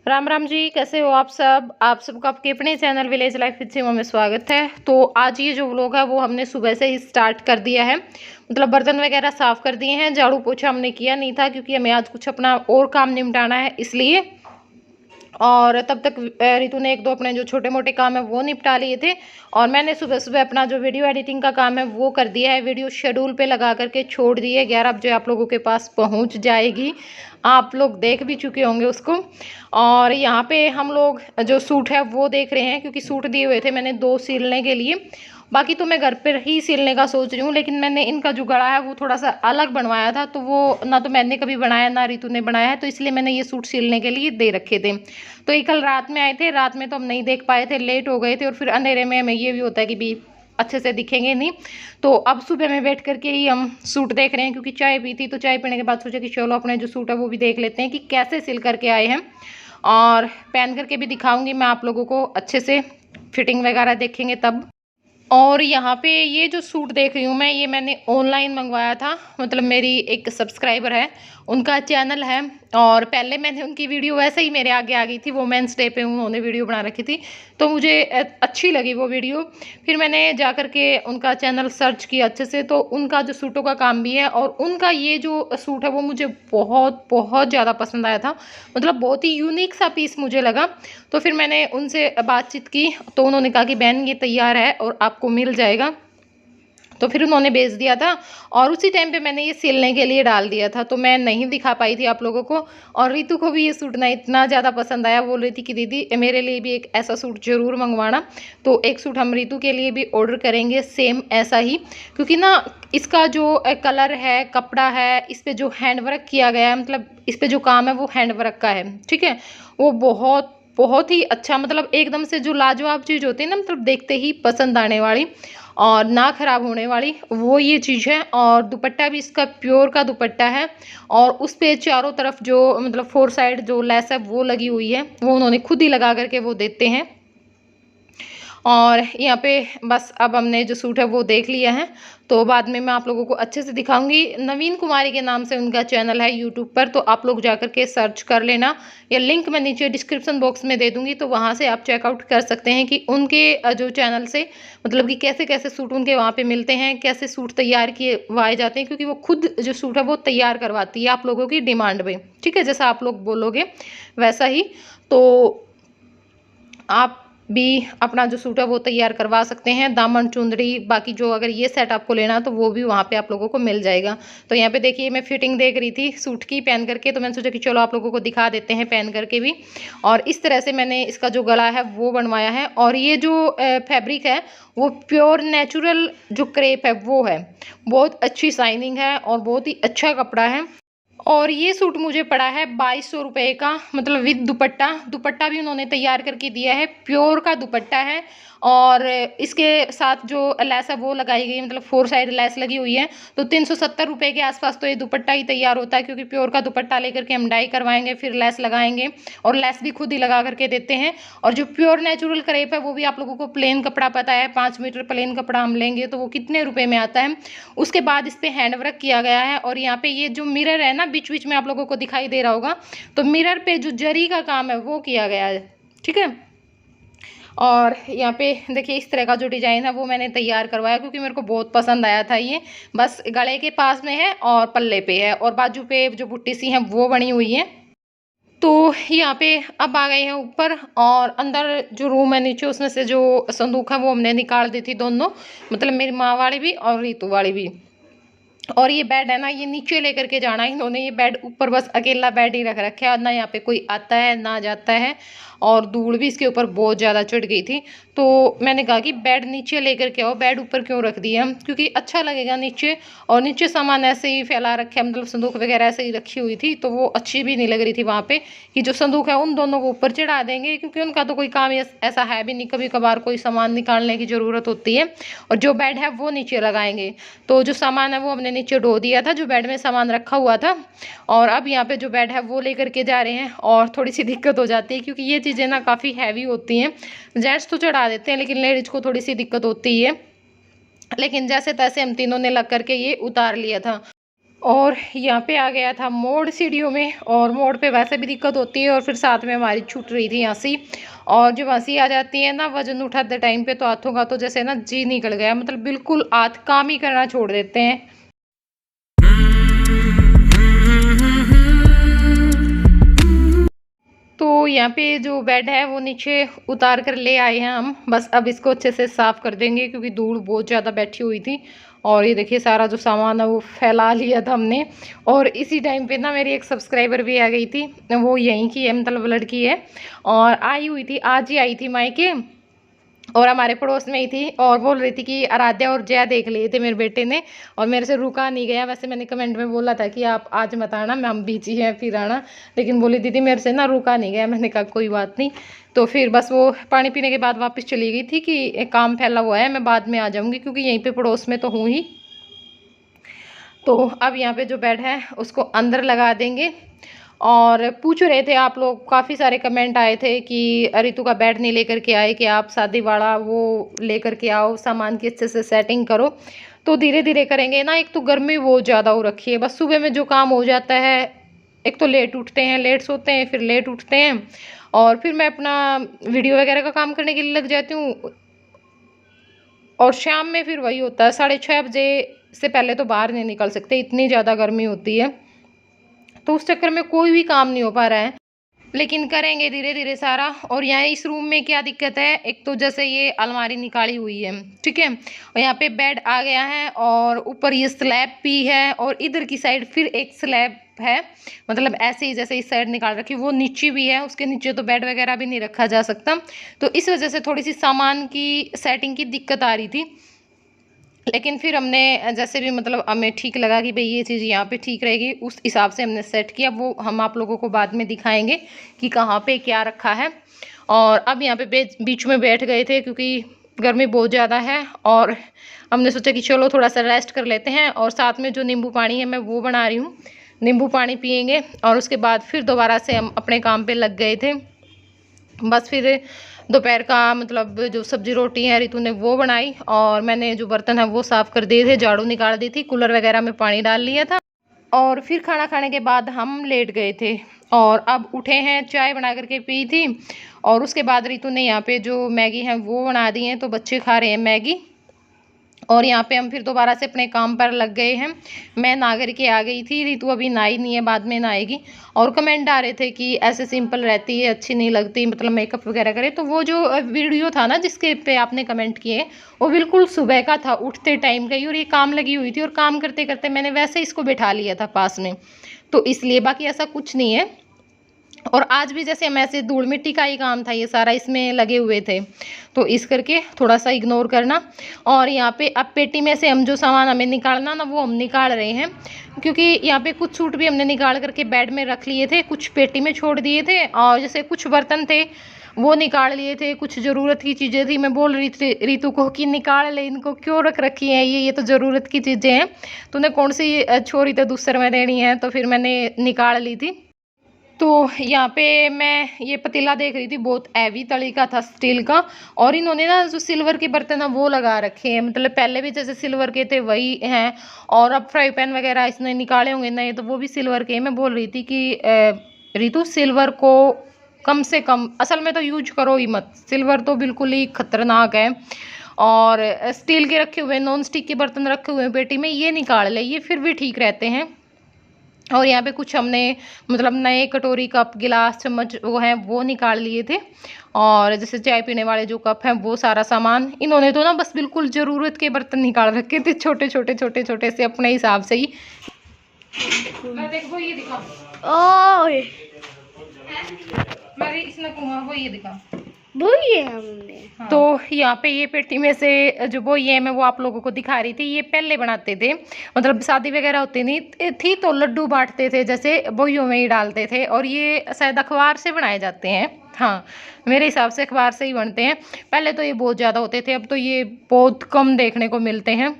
राम राम जी, कैसे हो आप सब। आप सबका आपके अपने चैनल विलेज लाइफ विद सीमा में स्वागत है। तो आज ये जो व्लॉग है वो हमने सुबह से ही स्टार्ट कर दिया है। मतलब बर्तन वगैरह साफ कर दिए हैं, झाड़ू पोछा हमने किया नहीं था क्योंकि हमें आज कुछ अपना और काम निपटाना है इसलिए। और तब तक रितु ने एक दो अपने जो छोटे मोटे काम है वो निपटा लिए थे। और मैंने सुबह सुबह अपना जो वीडियो एडिटिंग का काम है वो कर दिया है। वीडियो शेड्यूल पे लगा करके छोड़ दी है, 11 बजे आप लोगों के पास पहुंच जाएगी। आप लोग देख भी चुके होंगे उसको। और यहाँ पे हम लोग जो सूट है वो देख रहे हैं, क्योंकि सूट दिए हुए थे मैंने 2 सिलने के लिए। बाकी तो मैं घर पर ही सिलने का सोच रही हूँ, लेकिन मैंने इनका जो गला है वो थोड़ा सा अलग बनवाया था, तो वो ना तो मैंने कभी बनाया ना रितु ने बनाया है, तो इसलिए मैंने ये सूट सिलने के लिए दे रखे थे। तो ये कल रात में आए थे, रात में तो हम नहीं देख पाए थे, लेट हो गए थे, और फिर अंधेरे में हमें ये भी होता है कि भी अच्छे से दिखेंगे नहीं। तो अब सुबह में बैठ करके ही हम सूट देख रहे हैं, क्योंकि चाय पी थी, तो चाय पीने के बाद सोचा कि चलो अपने जो सूट है वो भी देख लेते हैं कि कैसे सिल करके आए हैं। और पहन करके भी दिखाऊंगी मैं आप लोगों को अच्छे से, फिटिंग वगैरह देखेंगे तब। और यहाँ पे ये जो सूट देख रही हूँ मैं, ये मैंने ऑनलाइन मंगवाया था। मतलब मेरी एक सब्सक्राइबर है, उनका चैनल है, और पहले मैंने उनकी वीडियो वैसे ही मेरे आगे आ गई थी, वुमेंस डे पे उन्होंने वीडियो बना रखी थी, तो मुझे अच्छी लगी वो वीडियो। फिर मैंने जा कर के उनका चैनल सर्च किया अच्छे से, तो उनका जो सूटों का काम भी है, और उनका ये जो सूट है वो मुझे बहुत बहुत ज़्यादा पसंद आया था। मतलब बहुत ही यूनिक सा पीस मुझे लगा। तो फिर मैंने उनसे बातचीत की, तो उन्होंने कहा कि बहन ये तैयार है और आपको मिल जाएगा। तो फिर उन्होंने भेज दिया था, और उसी टाइम पे मैंने ये सिलने के लिए डाल दिया था, तो मैं नहीं दिखा पाई थी आप लोगों को। और रितु को भी ये सूट ना इतना ज़्यादा पसंद आया, बोल रही थी कि दीदी मेरे लिए भी एक ऐसा सूट ज़रूर मंगवाना। तो एक सूट हम रितु के लिए भी ऑर्डर करेंगे सेम ऐसा ही, क्योंकि ना इसका जो कलर है, कपड़ा है, इस पर जो हैंड वर्क किया गया है, मतलब इस पर जो काम है वो हैंड वर्क का है, ठीक है। वो बहुत बहुत ही अच्छा, मतलब एकदम से जो लाजवाब चीज़ होती है ना, मतलब देखते ही पसंद आने वाली और ना खराब होने वाली, वो ये चीज़ है। और दुपट्टा भी इसका प्योर का दुपट्टा है, और उस पे चारों तरफ जो मतलब 4 साइड जो लेस है वो लगी हुई है, वो उन्होंने खुद ही लगा करके वो देते हैं। और यहाँ पे बस अब हमने जो सूट है वो देख लिया है, तो बाद में मैं आप लोगों को अच्छे से दिखाऊंगी। नवीन कुमारी के नाम से उनका चैनल है यूट्यूब पर, तो आप लोग जाकर के सर्च कर लेना, या लिंक मैं नीचे डिस्क्रिप्शन बॉक्स में दे दूंगी, तो वहाँ से आप चेकआउट कर सकते हैं कि उनके जो चैनल से मतलब कि कैसे कैसे सूट उनके वहाँ पे मिलते हैं, कैसे सूट तैयार किए वाए जाते हैं, क्योंकि वो खुद जो सूट है वो तैयार करवाती है आप लोगों की डिमांड पे, ठीक है, जैसा आप लोग बोलोगे वैसा ही। तो आप भी अपना जो सूट है वो तैयार करवा सकते हैं, दामन चुंदड़ी, बाकी जो अगर ये सेट आपको लेना तो वो भी वहाँ पे आप लोगों को मिल जाएगा। तो यहाँ पे देखिए मैं फिटिंग देख रही थी सूट की पहन करके, तो मैंने सोचा कि चलो आप लोगों को दिखा देते हैं पहन करके भी। और इस तरह से मैंने इसका जो गला है वो बनवाया है, और ये जो फैब्रिक है वो प्योर नेचुरल जो क्रेप है वो है, बहुत अच्छी शाइनिंग है और बहुत ही अच्छा कपड़ा है। और ये सूट मुझे पड़ा है 2200 रुपये का, मतलब विद दुपट्टा। दुपट्टा भी उन्होंने तैयार करके दिया है, प्योर का दुपट्टा है। और इसके साथ जो लेस है वो लगाई गई है, मतलब 4 साइड लेस लगी हुई है। तो 370 रुपये के आसपास तो ये दुपट्टा ही तैयार होता है, क्योंकि प्योर का दुपट्टा लेकर के हम डाई करवाएंगे, फिर लेस लगाएंगे, और लेस भी खुद ही लगा करके देते हैं। और जो प्योर नेचुरल क्रेप है वो भी आप लोगों को प्लेन कपड़ा पता है, 5 मीटर प्लेन कपड़ा हम लेंगे तो वो कितने रुपए में आता है। उसके बाद इस पर हैंड वर्क किया गया है, और यहाँ पे ये जो मिरर है ना बीच बीच में आप लोगों को दिखाई दे रहा होगा, तो मिरर पे जो जरी का काम है वो किया गया है, ठीक है। और यहाँ पे देखिए इस तरह का जो डिज़ाइन है वो मैंने तैयार करवाया, क्योंकि मेरे को बहुत पसंद आया था ये। बस गले के पास में है और पल्ले पे है, और बाजू पे जो बुट्टी सी है वो बनी हुई है। तो यहाँ पे अब आ गए हैं ऊपर, और अंदर जो रूम है नीचे, उसमें से जो संदूक है वो हमने निकाल दी थी दोनों, मतलब मेरी माँ वाली भी और रीतू वाली भी। और ये बेड है ना, ये नीचे लेकर के जाना है इन्होंने, ये बेड ऊपर बस अकेला बेड ही रख रखा है, और ना यहाँ पे कोई आता है ना जाता है, और धूल भी इसके ऊपर बहुत ज़्यादा चढ़ गई थी। तो मैंने कहा कि बेड नीचे लेकर के आओ, बेड ऊपर क्यों रख दिया, क्योंकि अच्छा लगेगा नीचे। और नीचे सामान ऐसे ही फैला रखे है, मतलब संदूक वगैरह ऐसे ही रखी हुई थी, तो वो अच्छी भी नहीं लग रही थी वहाँ पे कि जो संदूक है उन दोनों को ऊपर चढ़ा देंगे, क्योंकि उनका तो कोई काम ऐसा है भी नहीं, कभी कभार कोई सामान निकालने की ज़रूरत होती है। और जो बेड है वो नीचे लगाएंगे, तो जो सामान है वो हमने नीचे ढो दिया था, जो बेड में सामान रखा हुआ था। और अब यहाँ पे जो बेड है वो लेकर के जा रहे हैं, और थोड़ी सी दिक्कत हो जाती है, क्योंकि ये चीज़ें ना काफ़ी हैवी होती हैं। जेंट्स तो चढ़ा देते हैं, लेकिन लेडीज को थोड़ी सी दिक्कत होती है। लेकिन जैसे तैसे हम तीनों ने लग करके ये उतार लिया था। और यहाँ पे आ गया था मोड़ सीढ़ियों में, और मोड़ पे वैसे भी दिक्कत होती है, और फिर साथ में हमारी छूट रही थी हंसी। और जब हंसी आ जाती है ना वजन उठाते टाइम पे, तो हाथों का तो जैसे ना जी निकल गया, मतलब बिल्कुल हाथ काम ही करना छोड़ देते हैं। तो यहाँ पे जो बेड है वो नीचे उतार कर ले आए हैं हम, बस अब इसको अच्छे से साफ़ कर देंगे क्योंकि धूल बहुत ज़्यादा बैठी हुई थी। और ये देखिए सारा जो सामान है वो फैला लिया था हमने। और इसी टाइम पे ना मेरी एक सब्सक्राइबर भी आ गई थी, वो यहीं की है, मतलब लड़की है, और आई हुई थी, आज ही आई थी मायके, और हमारे पड़ोस में ही थी, और बोल रही थी कि आराध्या और जया देख लिए थे मेरे बेटे ने, और मेरे से रुका नहीं गया। वैसे मैंने कमेंट में बोला था कि आप आज मत आना, मैं हम बिजी हैं फिर आना, लेकिन बोली दीदी मेरे से ना रुका नहीं गया। मैंने कहा कोई बात नहीं। तो फिर बस वो पानी पीने के बाद वापस चली गई थी कि एक काम फैला हुआ है, मैं बाद में आ जाऊँगी, क्योंकि यहीं पर पड़ोस में तो हूँ ही। तो अब यहाँ पे जो बेड है उसको अंदर लगा देंगे। और पूछ रहे थे आप लोग, काफ़ी सारे कमेंट आए थे कि रितु का बेड नहीं लेकर के आए, कि आप शादी वाला वो लेकर के आओ, सामान की अच्छे से सेटिंग करो। तो धीरे धीरे करेंगे ना, एक तो गर्मी बहुत ज़्यादा हो रखी है, बस सुबह में जो काम हो जाता है, एक तो लेट उठते हैं, लेट सोते हैं, फिर लेट उठते हैं, और फिर मैं अपना वीडियो वगैरह का काम करने के लिए लग जाती हूँ, और शाम में फिर वही होता है, 6:30 बजे से पहले तो बाहर नहीं निकल सकते, इतनी ज़्यादा गर्मी होती है, तो उस चक्कर में कोई भी काम नहीं हो पा रहा है। लेकिन करेंगे धीरे धीरे सारा। और यहाँ इस रूम में क्या दिक्कत है, एक तो जैसे ये अलमारी निकाली हुई है, ठीक है, और यहाँ पे बेड आ गया है, और ऊपर ये स्लैब भी है, और इधर की साइड फिर एक स्लैब है, मतलब ऐसे ही जैसे इस साइड निकाल रखी, वो नीचे भी है, उसके नीचे तो बेड वगैरह भी नहीं रखा जा सकता। तो इस वजह से थोड़ी सी सामान की सेटिंग की दिक्कत आ रही थी, लेकिन फिर हमने जैसे भी, मतलब हमें ठीक लगा कि भाई ये चीज़ यहाँ पे ठीक रहेगी, उस हिसाब से हमने सेट किया। वो हम आप लोगों को बाद में दिखाएंगे कि कहाँ पे क्या रखा है। और अब यहाँ पे बीच में बैठ गए थे क्योंकि गर्मी बहुत ज़्यादा है, और हमने सोचा कि चलो थोड़ा सा रेस्ट कर लेते हैं। और साथ में जो नींबू पानी है मैं वो बना रही हूँ, नींबू पानी पियेंगे, और उसके बाद फिर दोबारा से हम अपने काम पर लग गए थे। बस फिर दोपहर का, मतलब जो सब्जी रोटी है रितु ने वो बनाई, और मैंने जो बर्तन है वो साफ़ कर दिए थे, झाड़ू निकाल दी थी, कूलर वगैरह में पानी डाल लिया था, और फिर खाना खाने के बाद हम लेट गए थे। और अब उठे हैं, चाय बना करके पी थी, और उसके बाद रितु ने यहाँ पे जो मैगी है वो बना दी है, तो बच्चे खा रहे हैं मैगी। और यहाँ पे हम फिर दोबारा से अपने काम पर लग गए हैं। मैं नहा करके आ गई थी, रितु अभी नहाई नहीं है, बाद में नहाएगी। और कमेंट आ रहे थे कि ऐसे सिंपल रहती है, अच्छी नहीं लगती, मतलब मेकअप वगैरह करे। तो वो जो वीडियो था ना जिसके पे आपने कमेंट किए, वो बिल्कुल सुबह का था, उठते टाइम का ही, और ये काम लगी हुई थी, और काम करते करते मैंने वैसे इसको बिठा लिया था पास में, तो इसलिए, बाकी ऐसा कुछ नहीं है। और आज भी जैसे हम ऐसे धूल मिट्टी का ही काम था, ये सारा इसमें लगे हुए थे, तो इस करके थोड़ा सा इग्नोर करना। और यहाँ पे अब पेटी में से हम जो सामान हमें निकालना ना, वो हम निकाल रहे हैं, क्योंकि यहाँ पे कुछ सूट भी हमने निकाल करके बेड में रख लिए थे, कुछ पेटी में छोड़ दिए थे, और जैसे कुछ बर्तन थे वो निकाल लिए थे, कुछ ज़रूरत की चीज़ें थी। मैं बोल रही थी रितु को कि निकाल ले, इनको क्यों रख रखी है, ये तो ज़रूरत की चीज़ें हैं, तूने कौन सी छोरी तो दूसरे में देनी है, तो फिर मैंने निकाल ली थी। तो यहाँ पे मैं ये पतीला देख रही थी, बहुत हैवी तली का था, स्टील का, और इन्होंने ना जो सिल्वर के बर्तन है वो लगा रखे हैं, मतलब पहले भी जैसे सिल्वर के थे वही हैं, और अब फ्राई पैन वगैरह इसने निकाले होंगे नए, तो वो भी सिल्वर के हैं। मैं बोल रही थी कि रितु सिल्वर को कम से कम, असल में तो यूज करो ही मत, सिल्वर तो बिल्कुल ही खतरनाक है। और स्टील के रखे हुए, नॉन स्टिक के बर्तन रखे हुए हैं पेटी में, ये निकाल ले, ये फिर भी ठीक रहते हैं। और यहाँ पे कुछ हमने, मतलब नए कटोरी, कप, गिलास, चम्मच वो हैं वो निकाल लिए थे, और जैसे चाय पीने वाले जो कप हैं वो सारा सामान। इन्होंने तो ना बस बिल्कुल ज़रूरत के बर्तन निकाल रखे थे, छोटे छोटे छोटे छोटे से, अपने हिसाब से ही। देखो ये दिखा, ओए मेरी इसने वो ये दिखा, बोइए हमने। हाँ। तो यहाँ पे ये पेटी में से जो बोई है, मैं वो आप लोगों को दिखा रही थी। ये पहले बनाते थे, मतलब शादी वगैरह होती नहीं थी तो लड्डू बांटते थे, जैसे बोइयों में ही डालते थे, और ये शायद अखबार से बनाए जाते हैं। हाँ, मेरे हिसाब से अखबार से ही बनते हैं। पहले तो ये बहुत ज़्यादा होते थे, अब तो ये बहुत कम देखने को मिलते हैं।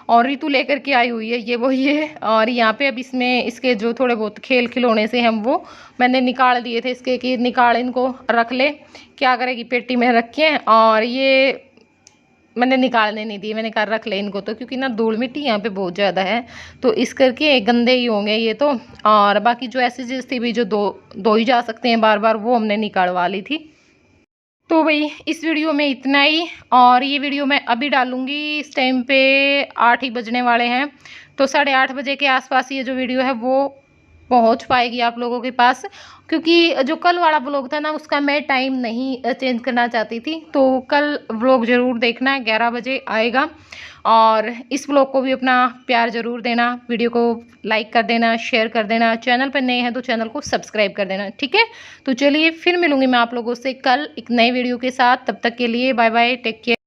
और रितु लेकर के आई हुई है ये वो ये। और यहाँ पे अब इसमें इसके जो थोड़े बहुत खेल खिलौने से हम वो मैंने निकाल दिए थे इसके, कि निकाल इनको रख ले, क्या करेगी पेटी में रखें। और ये मैंने निकालने नहीं दिए, मैंने कहा रख ले इनको तो, क्योंकि ना धूल मिट्टी यहाँ पे बहुत ज़्यादा है, तो इस करके गंदे ही होंगे ये तो। और बाकी जो ऐसी चीज़ थी भी जो धो ही जा सकते हैं बार बार, वो हमने निकालवा ली थी। तो भाई इस वीडियो में इतना ही, और ये वीडियो मैं अभी डालूँगी, इस टाइम पे 8 ही बजने वाले हैं, तो 8:30 बजे के आसपास ये जो वीडियो है वो पहुंच पाएगी आप लोगों के पास। क्योंकि जो कल वाला व्लॉग था ना, उसका मैं टाइम नहीं चेंज करना चाहती थी, तो कल व्लॉग ज़रूर देखना, 11 बजे आएगा। और इस व्लॉग को भी अपना प्यार ज़रूर देना, वीडियो को लाइक कर देना, शेयर कर देना, चैनल पर नए हैं तो चैनल को सब्सक्राइब कर देना, ठीक है। तो चलिए फिर मिलूंगी मैं आप लोगों से कल एक नए वीडियो के साथ, तब तक के लिए बाय बाय, टेक केयर।